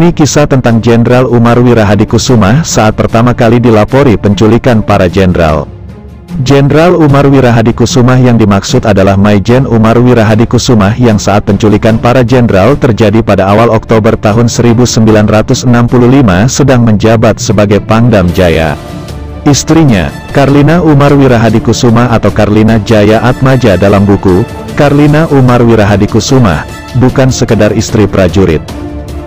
Ini kisah tentang Jenderal Umar Wirahadikusumah saat pertama kali dilapori penculikan para jenderal. Jenderal Umar Wirahadikusumah yang dimaksud adalah Maijen Umar Wirahadikusumah yang saat penculikan para jenderal terjadi pada awal Oktober tahun 1965 sedang menjabat sebagai Pangdam Jaya. Istrinya, Karlina Umar Wirahadikusumah atau Karlina Jaya Atmaja dalam buku, Karlina Umar Wirahadikusumah, bukan sekedar istri prajurit.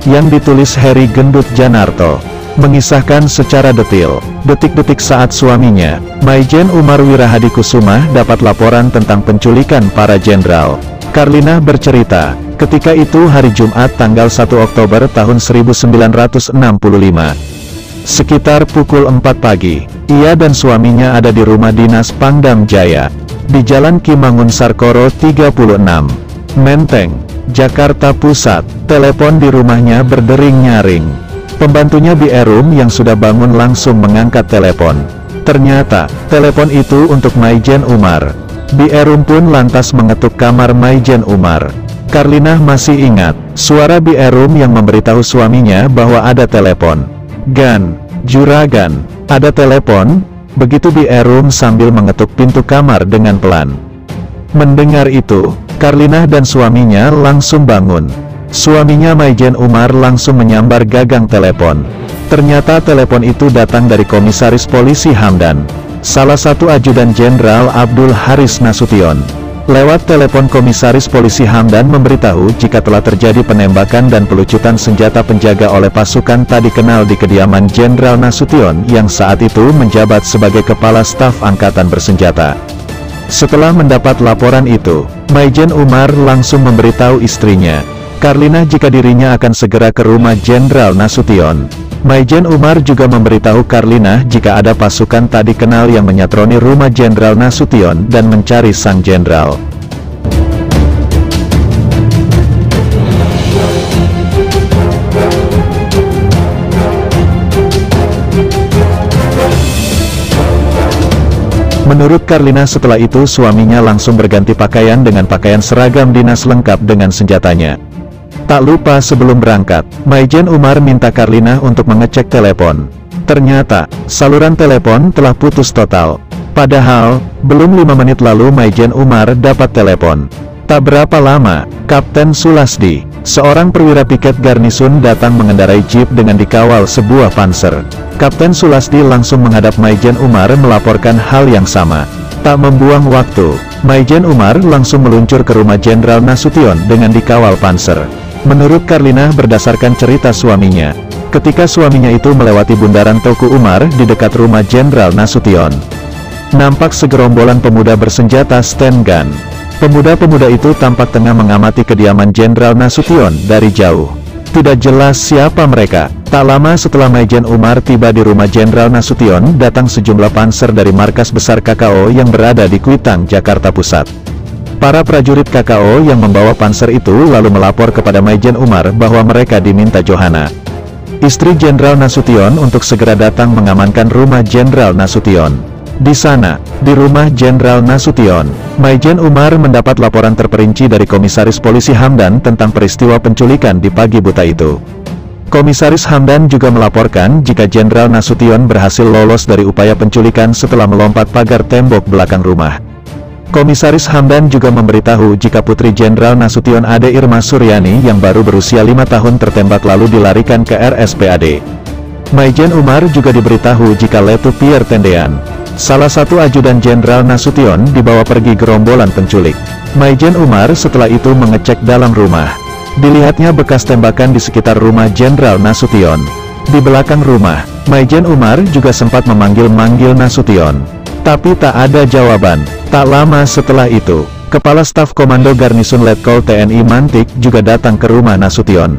Yang ditulis Heri Gendut Janarto, mengisahkan secara detail, detik-detik saat suaminya, Maijen Umar Wirahadikusumah dapat laporan tentang penculikan para jenderal. Karlina bercerita, ketika itu hari Jumat tanggal 1 Oktober tahun 1965. Sekitar pukul 4 pagi, ia dan suaminya ada di rumah dinas Pangdam Jaya, di Jalan Ki Mangunsarkoro 36, Menteng, Jakarta Pusat. Telepon di rumahnya berdering nyaring. Pembantunya Bi Erum yang sudah bangun langsung mengangkat telepon. Ternyata, telepon itu untuk Maijen Umar. Bi Erum pun lantas mengetuk kamar Maijen Umar. Karlina masih ingat, suara Bi Erum yang memberitahu suaminya bahwa ada telepon. "Gan, Juragan, ada telepon?" Begitu Bi Erum sambil mengetuk pintu kamar dengan pelan. Mendengar itu, Karlina dan suaminya langsung bangun. Suaminya Maijen Umar langsung menyambar gagang telepon. Ternyata telepon itu datang dari Komisaris Polisi Hamdan, salah satu ajudan Jenderal Abdul Haris Nasution. Lewat telepon Komisaris Polisi Hamdan memberitahu jika telah terjadi penembakan dan pelucutan senjata penjaga oleh pasukan tak dikenal di kediaman Jenderal Nasution yang saat itu menjabat sebagai Kepala Staf Angkatan Bersenjata. Setelah mendapat laporan itu, Maijen Umar langsung memberitahu istrinya, Karlina, jika dirinya akan segera ke rumah Jenderal Nasution. Maijen Umar juga memberitahu Karlina jika ada pasukan tak dikenal yang menyatroni rumah Jenderal Nasution dan mencari sang jenderal. Menurut Karlina, setelah itu suaminya langsung berganti pakaian dengan pakaian seragam dinas lengkap dengan senjatanya. Tak lupa sebelum berangkat, Maijen Umar minta Karlina untuk mengecek telepon. Ternyata, saluran telepon telah putus total. Padahal, belum 5 menit lalu Maijen Umar dapat telepon. Tak berapa lama, Kapten Sulasdi, seorang perwira piket garnisun datang mengendarai jeep dengan dikawal sebuah panser. Kapten Sulasdi langsung menghadap Maijen Umar melaporkan hal yang sama. Tak membuang waktu, Maijen Umar langsung meluncur ke rumah Jenderal Nasution dengan dikawal panser. Menurut Karlina berdasarkan cerita suaminya, ketika suaminya itu melewati bundaran Teuku Umar di dekat rumah Jenderal Nasution, nampak segerombolan pemuda bersenjata stand gun. Pemuda-pemuda itu tampak tengah mengamati kediaman Jenderal Nasution dari jauh. Tidak jelas siapa mereka. Tak lama setelah Maijen Umar tiba di rumah Jenderal Nasution, datang sejumlah panser dari markas besar KKO yang berada di Kuitang, Jakarta Pusat. Para prajurit KKO yang membawa panser itu lalu melapor kepada Maijen Umar bahwa mereka diminta Johana, istri Jenderal Nasution, untuk segera datang mengamankan rumah Jenderal Nasution. Di sana, di rumah Jenderal Nasution, Maijen Umar mendapat laporan terperinci dari Komisaris Polisi Hamdan tentang peristiwa penculikan di pagi buta itu. Komisaris Hamdan juga melaporkan jika Jenderal Nasution berhasil lolos dari upaya penculikan setelah melompat pagar tembok belakang rumah. Komisaris Hamdan juga memberitahu jika putri Jenderal Nasution Ade Irma Suryani yang baru berusia 5 tahun tertembak lalu dilarikan ke RSPAD. Maijen Umar juga diberitahu jika Letu Pierre Tendean, salah satu ajudan Jenderal Nasution, dibawa pergi gerombolan penculik. Maijen Umar setelah itu mengecek dalam rumah. Dilihatnya bekas tembakan di sekitar rumah Jenderal Nasution. Di belakang rumah, Maijen Umar juga sempat memanggil-manggil Nasution, tapi tak ada jawaban. Tak lama setelah itu, Kepala Staf Komando Garnisun Letkol TNI Mantik juga datang ke rumah Nasution.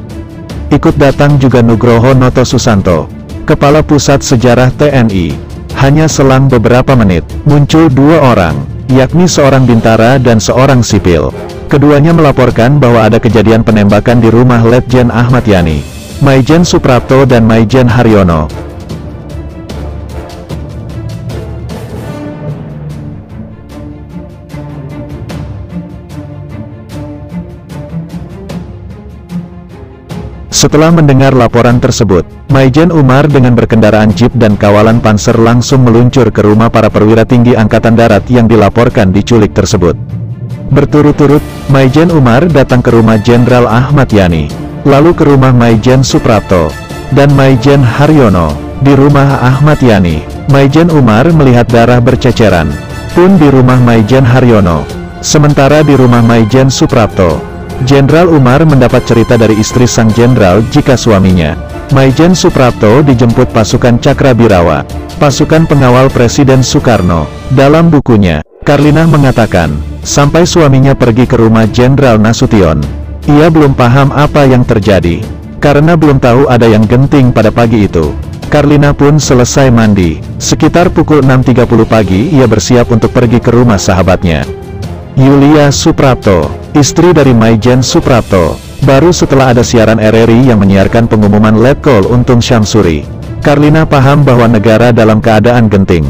Ikut datang juga Nugroho Noto Susanto, Kepala Pusat Sejarah TNI. Hanya selang beberapa menit, muncul 2 orang, yakni seorang bintara dan seorang sipil. Keduanya melaporkan bahwa ada kejadian penembakan di rumah Letjen Ahmad Yani, Maijen Suprapto dan Maijen Haryono. Setelah mendengar laporan tersebut, Maijen Umar dengan berkendaraan jeep dan kawalan panser langsung meluncur ke rumah para perwira tinggi Angkatan Darat yang dilaporkan diculik tersebut. Berturut-turut, Maijen Umar datang ke rumah Jenderal Ahmad Yani, lalu ke rumah Maijen Suprapto, dan Maijen Haryono. Di rumah Ahmad Yani, Maijen Umar melihat darah berceceran, pun di rumah Maijen Haryono. Sementara di rumah Maijen Suprapto, Jenderal Umar mendapat cerita dari istri sang jenderal jika suaminya, Maijen Suprapto, dijemput pasukan Cakrabirawa, pasukan pengawal Presiden Soekarno. Dalam bukunya, Karlinah mengatakan, sampai suaminya pergi ke rumah Jenderal Nasution, ia belum paham apa yang terjadi, karena belum tahu ada yang genting pada pagi itu. Karlinah pun selesai mandi. Sekitar pukul 6.30 pagi ia bersiap untuk pergi ke rumah sahabatnya, Yulia Suprapto, istri dari Maijen Suprapto. Baru setelah ada siaran RRI yang menyiarkan pengumuman Letkol Untung Syamsuri, Karlinah paham bahwa negara dalam keadaan genting.